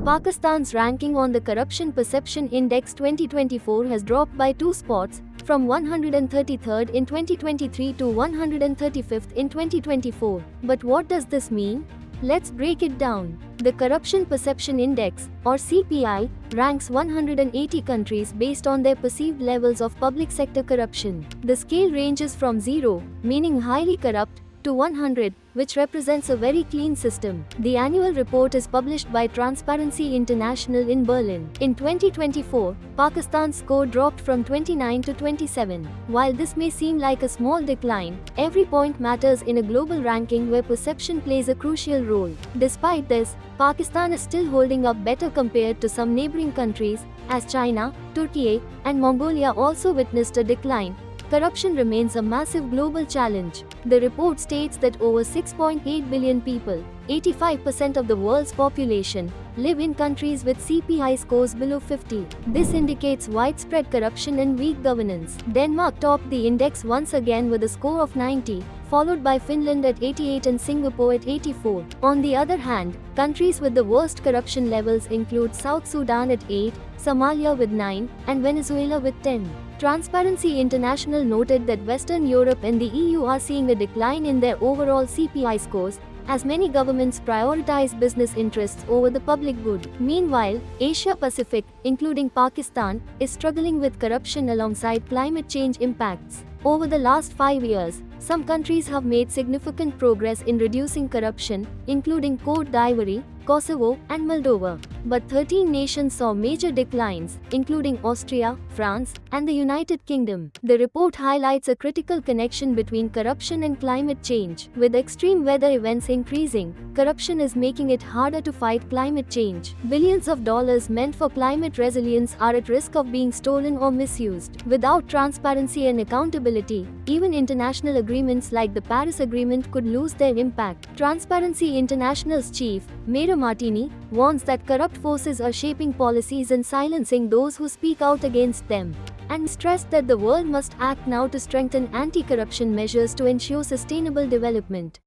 Pakistan's ranking on the Corruption Perception Index 2024 has dropped by 2 spots, from 133rd in 2023 to 135th in 2024. But what does this mean? Let's break it down. The Corruption Perception Index, or CPI, ranks 180 countries based on their perceived levels of public sector corruption. The scale ranges from 0, meaning highly corrupt, to 100, which represents a very clean system. The annual report is published by Transparency International in Berlin. In 2024, Pakistan's score dropped from 29 to 27. While this may seem like a small decline, every point matters in a global ranking where perception plays a crucial role. Despite this, Pakistan is still holding up better compared to some neighboring countries, as China, Turkey, and Mongolia also witnessed a decline. Corruption remains a massive global challenge. The report states that over 6.8 billion people, 85% of the world's population, live in countries with CPI scores below 50. This indicates widespread corruption and weak governance. Denmark topped the index once again with a score of 90, followed by Finland at 88 and Singapore at 84. On the other hand, countries with the worst corruption levels include South Sudan at 8, Somalia with 9, and Venezuela with 10. Transparency International noted that Western Europe and the EU are seeing a decline in their overall CPI scores, as many governments prioritize business interests over the public good. Meanwhile, Asia Pacific, including Pakistan, is struggling with corruption alongside climate change impacts. Over the last 5 years, some countries have made significant progress in reducing corruption, including Cote d'Ivoire, Kosovo, and Moldova. But 13 nations saw major declines, including Austria, France, and the United Kingdom. The report highlights a critical connection between corruption and climate change. With extreme weather events increasing, corruption is making it harder to fight climate change. Billions of dollars meant for climate resilience are at risk of being stolen or misused. Without transparency and accountability, even international agreements like the Paris Agreement could lose their impact. Transparency International's chief, Mauro Martini, warns that corrupt forces are shaping policies and silencing those who speak out against them, and stressed that the world must act now to strengthen anti-corruption measures to ensure sustainable development.